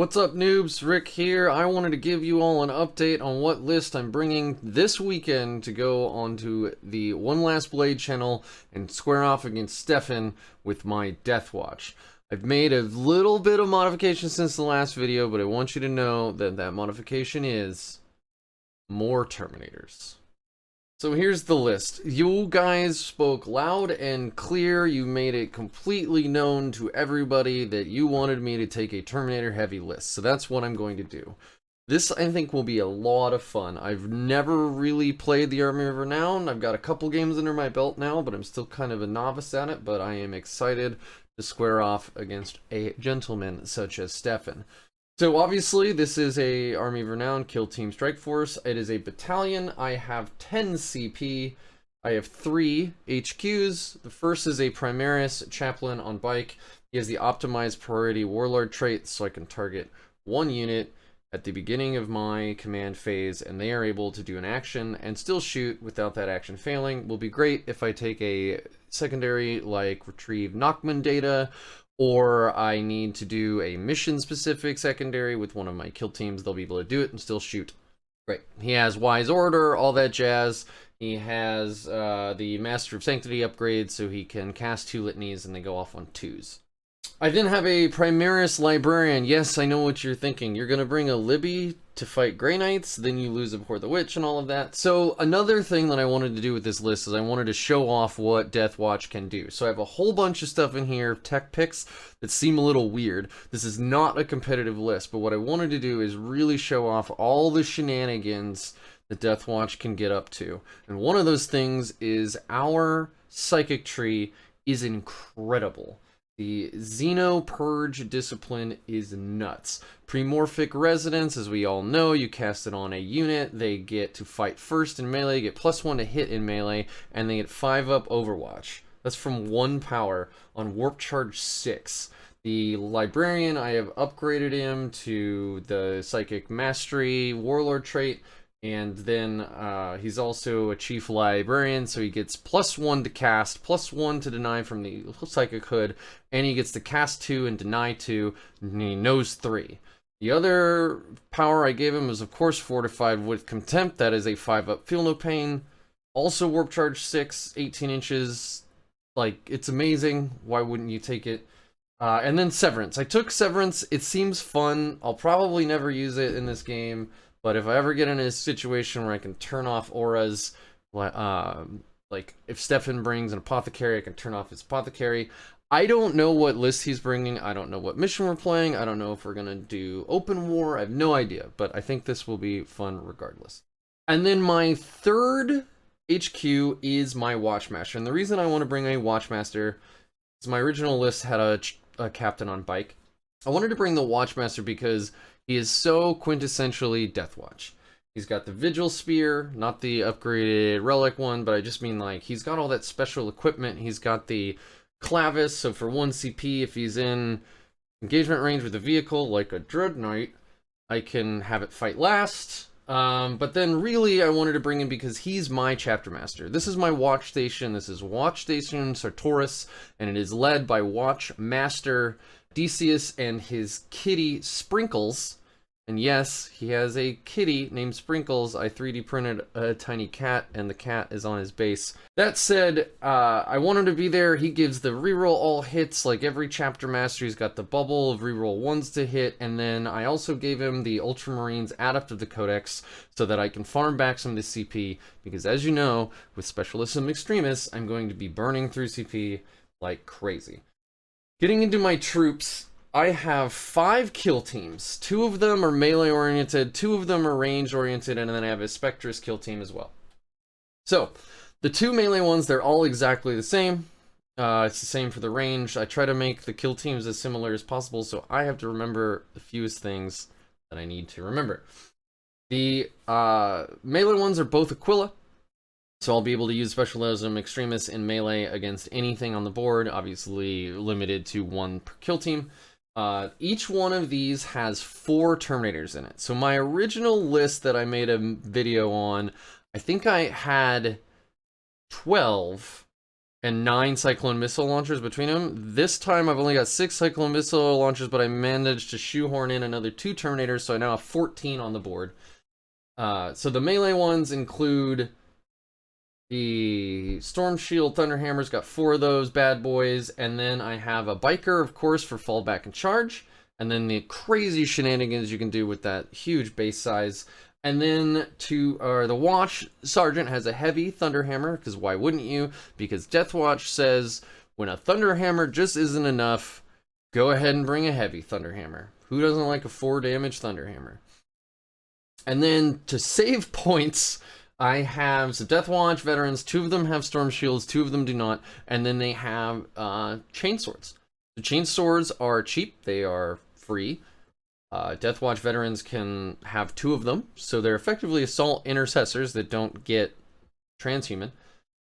What's up, noobs? Rick here. I wanted to give you all an update on what list I'm bringing this weekend to go onto the One Last Blade channel and square off against Stefan with my Death Watch. I've made a little bit of modification since the last video, but I want you to know that that modification is more Terminators. So here's the list. You guys spoke loud and clear. You made it completely known to everybody that you wanted me to take a Terminator heavy list. So that's what I'm going to do. This, I think, will be a lot of fun. I've never really played the Army of Renown. I've got a couple games under my belt now, but I'm still kind of a novice at it. But I am excited to square off against a gentleman such as Stefan. So obviously this is a Army of Renown Kill Team Strike Force. It is a battalion. I have 10 CP. I have 3 HQs. The first is a Primaris Chaplain on bike. He has the optimized priority warlord trait, so I can target 1 unit at the beginning of my command phase, and they are able to do an action and still shoot without that action failing. Will be great if I take a secondary like retrieve Nachman data, or I need to do a mission-specific secondary with one of my kill teams. They'll be able to do it and still shoot. Great. He has Wise Order, all that jazz. He has the Master of Sanctity upgrade, so he can cast 2 litanies and they go off on 2s. I then have a Primaris Librarian. Yes, I know what you're thinking. You're going to bring a Libby to fight Grey Knights, then you lose Abhor the Witch and all of that. So another thing that I wanted to do with this list is I wanted to show off what Death Watch can do. So I have a whole bunch of stuff in here, tech picks, that seem a little weird. This is not a competitive list, but what I wanted to do is really show off all the shenanigans that Death Watch can get up to. And one of those things is our Psychic Tree is incredible. The Xeno Purge discipline is nuts. Premorphic Resonance, as we all know, you cast it on a unit, they get to fight first in melee, get +1 to hit in melee, and they get 5-up Overwatch. That's from 1 power on Warp Charge 6. The Librarian, I have upgraded him to the Psychic Mastery Warlord trait, and then he's also a Chief Librarian, so he gets +1 to cast, +1 to deny from the Psychic Hood, and he gets to cast 2 and deny 2, and he knows 3. The other power I gave him is, of course, Fortified with Contempt. That is a 5-up Feel No Pain. Also Warp Charge 6, 18 inches. Like, it's amazing. Why wouldn't you take it? And then Severance. I took Severance. It seems fun. I'll probably never use it in this game. But if I ever get in a situation where I can turn off auras, like if Stefan brings an Apothecary, I can turn off his Apothecary. I don't know what list he's bringing. I don't know what mission we're playing. I don't know if we're going to do open war. I have no idea, but I think this will be fun regardless. And then my third HQ is my Watchmaster. And the reason I want to bring a Watchmaster is my original list had a captain on bike. I wanted to bring the Watchmaster because he is so quintessentially Death Watch. He's got the Vigil Spear, not the upgraded Relic one, but I just mean like he's got all that special equipment. He's got the Clavis, so for 1 CP, if he's in engagement range with a vehicle like a Dread Knight, I can have it fight last. But then really I wanted to bring him because he's my Chapter Master. This is my Watch Station. This is Watch Station Sartoris, and it is led by Watch Master Decius and his kitty Sprinkles. And yes, he has a kitty named Sprinkles. I 3D printed a tiny cat, and the cat is on his base. That said, I want him to be there. He gives the reroll all hits like every Chapter Master. He's got the bubble of reroll 1s to hit, and then I also gave him the Ultramarines Adept of the Codex so that I can farm back some of the CP, because as you know, with Specialism Extremis, I'm going to be burning through CP like crazy. Getting into my troops, I have 5 kill teams. 2 of them are melee oriented, 2 of them are range oriented, and then I have a Spectrus kill team as well. So, the 2 melee ones, they're all exactly the same. It's the same for the range. I try to make the kill teams as similar as possible, so I have to remember the fewest things that I need to remember. The melee ones are both Aquila. So I'll be able to use Specialism Extremis in melee against anything on the board, obviously limited to 1 per kill team. Each one of these has 4 Terminators in it. So my original list that I made a video on, I think I had 12 and 9 Cyclone Missile launchers between them. This time I've only got 6 Cyclone Missile launchers, but I managed to shoehorn in another 2 Terminators, so I now have 14 on the board. So the melee ones include the Storm Shield Thunderhammer's got 4 of those bad boys, and then I have a Biker, of course, for fallback and charge, and then the crazy shenanigans you can do with that huge base size. And then the Watch Sergeant has a heavy Thunderhammer, because why wouldn't you? Because Deathwatch says when a Thunderhammer just isn't enough, go ahead and bring a heavy Thunderhammer. Who doesn't like a 4 damage Thunderhammer? And then to save points, I have some Deathwatch veterans. 2 of them have Storm Shields, 2 of them do not. And then they have Chainswords. The Chainswords are cheap, they are free. Deathwatch veterans can have 2 of them, so they're effectively assault intercessors that don't get transhuman.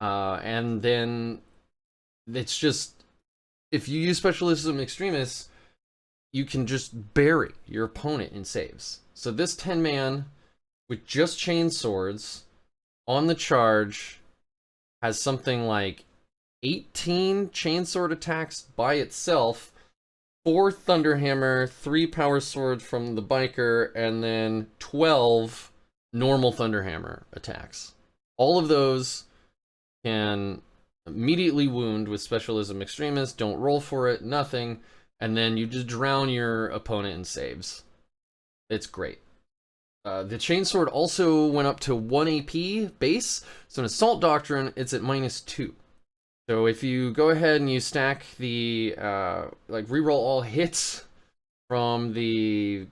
And then it's just, if you use Specialism Extremis, you can just bury your opponent in saves. So this 10-man with just Chainswords on the charge has something like 18 Chainsword attacks by itself, 4 Thunderhammer, 3 Power Sword from the Biker, and then 12 normal Thunderhammer attacks. All of those can immediately wound with Specialism Extremis, don't roll for it, nothing, and then you just drown your opponent in saves. It's great. The Chainsword also went up to 1 AP base, so in Assault Doctrine, it's at -2. So if you go ahead and you stack the, like, reroll all hits from the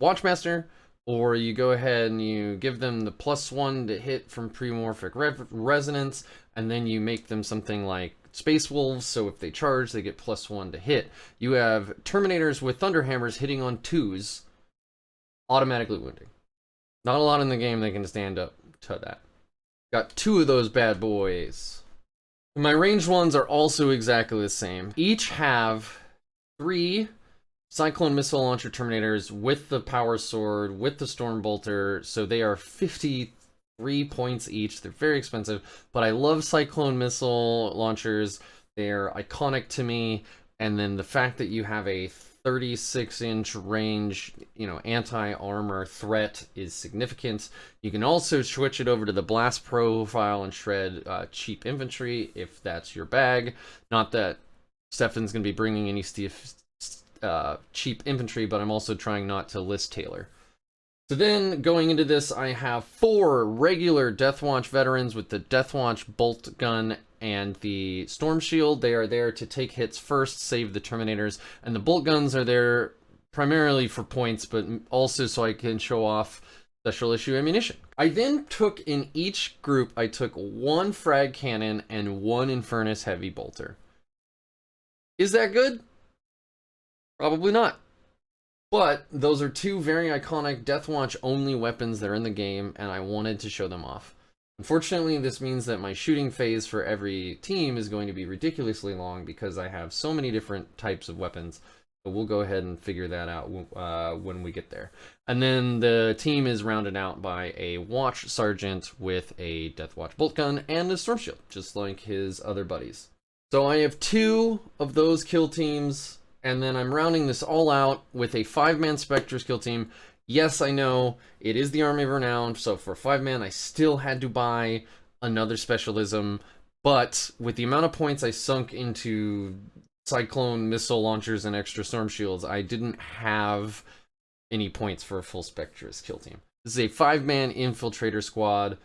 Watchmaster, or you go ahead and you give them the +1 to hit from Premorphic Resonance, and then you make them something like Space Wolves, so if they charge, they get +1 to hit. You have Terminators with Thunderhammers hitting on 2s, automatically wounding. Not a lot in the game that can stand up to that. Got 2 of those bad boys. My ranged ones are also exactly the same. Each have 3 Cyclone Missile Launcher Terminators with the Power Sword, with the Storm Bolter, so they are 53 points each. They're very expensive, but I love Cyclone Missile Launchers. They're iconic to me, and then the fact that you have a 36-inch range, anti-armor threat is significant. You can also switch it over to the blast profile and shred cheap infantry if that's your bag. Not that Stefan's going to be bringing any cheap infantry, but I'm also trying not to list Taylor. So then, going into this, I have 4 regular Deathwatch veterans with the Deathwatch bolt gun and the Storm Shield. They are there to take hits first, save the Terminators, and the bolt guns are there primarily for points, but also so I can show off special issue ammunition. I then took, in each group, I took 1 frag cannon and 1 Infernus heavy bolter. Is that good? Probably not. But those are 2 very iconic Deathwatch only weapons that are in the game, and I wanted to show them off. Unfortunately, this means that my shooting phase for every team is going to be ridiculously long because I have so many different types of weapons. But we'll go ahead and figure that out when we get there. And then the team is rounded out by a Watch Sergeant with a Deathwatch bolt gun and a Storm Shield, just like his other buddies. So I have 2 of those kill teams. And then I'm rounding this all out with a 5-man Spectres kill team. Yes, I know, it is the Army of Renown, so for 5-man I still had to buy another specialism, but with the amount of points I sunk into Cyclone Missile Launchers and extra Storm Shields, I didn't have any points for a full Spectres kill team. This is a 5-man Infiltrator squad,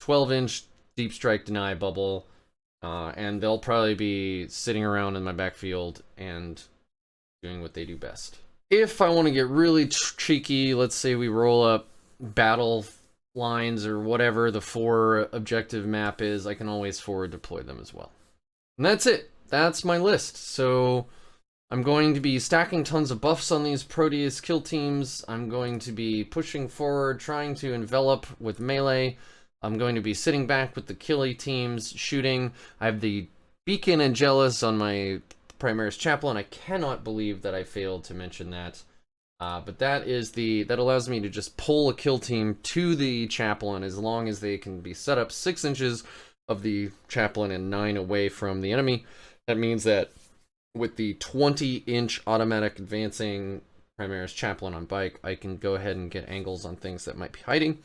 12-inch Deep Strike Deny bubble, and they'll probably be sitting around in my backfield and doing what they do best. If I want to get really cheeky, let's say we roll up battle lines or whatever the 4 objective map is, I can always forward deploy them as well. And that's it. That's my list. So I'm going to be stacking tons of buffs on these Proteus kill teams. I'm going to be pushing forward, trying to envelop with melee. I'm going to be sitting back with the killy teams, shooting. I have the Beacon and Jealous on my Primaris Chaplain. I cannot believe that I failed to mention that. But that allows me to just pull a kill team to the Chaplain as long as they can be set up 6 inches of the chaplain and 9 away from the enemy. That means that with the 20-inch automatic advancing Primaris chaplain on bike, I can go ahead and get angles on things that might be hiding.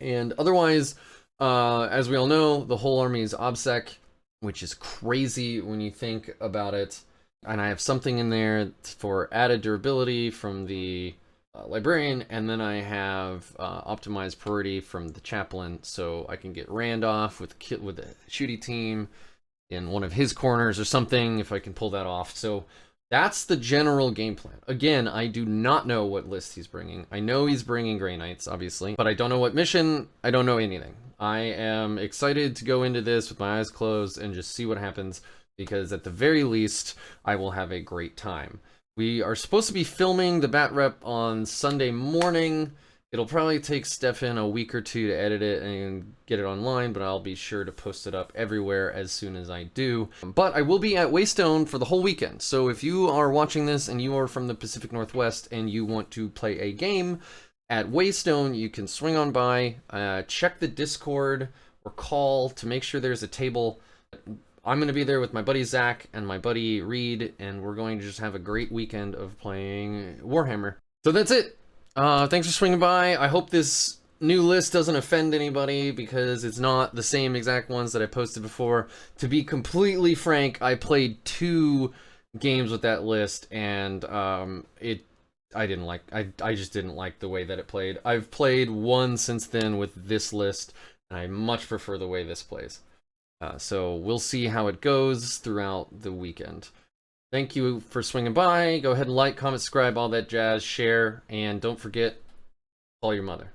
And otherwise, as we all know, the whole army is OBSEC, which is crazy when you think about it. And I have something in there for added durability from the librarian, and then I have optimized priority from the chaplain, so I can get Randolph with the shooty team in one of his corners or something if I can pull that off. So that's the general game plan. Again, I do not know what list he's bringing. I know he's bringing Grey Knights, obviously, but I don't know what mission. I don't know anything. I am excited to go into this with my eyes closed and just see what happens, because at the very least, I will have a great time. We are supposed to be filming the Bat Rep on Sunday morning. It'll probably take Stefan a week or two to edit it and get it online, but I'll be sure to post it up everywhere as soon as I do. But I will be at Waystone for the whole weekend. So if you are watching this and you are from the Pacific Northwest and you want to play a game at Waystone, you can swing on by, check the Discord or call to make sure there's a table. I'm going to be there with my buddy Zach and my buddy Reed, and we're going to just have a great weekend of playing Warhammer. So that's it. Thanks for swinging by. I hope this new list doesn't offend anybody, because it's not the same exact ones that I posted before. To be completely frank, I played 2 games with that list, and I just didn't like the way that it played. I've played 1 since then with this list, and I much prefer the way this plays. So we'll see how it goes throughout the weekend. Thank you for swinging by. Go ahead and like, comment, subscribe, all that jazz, share, and don't forget, call your mother.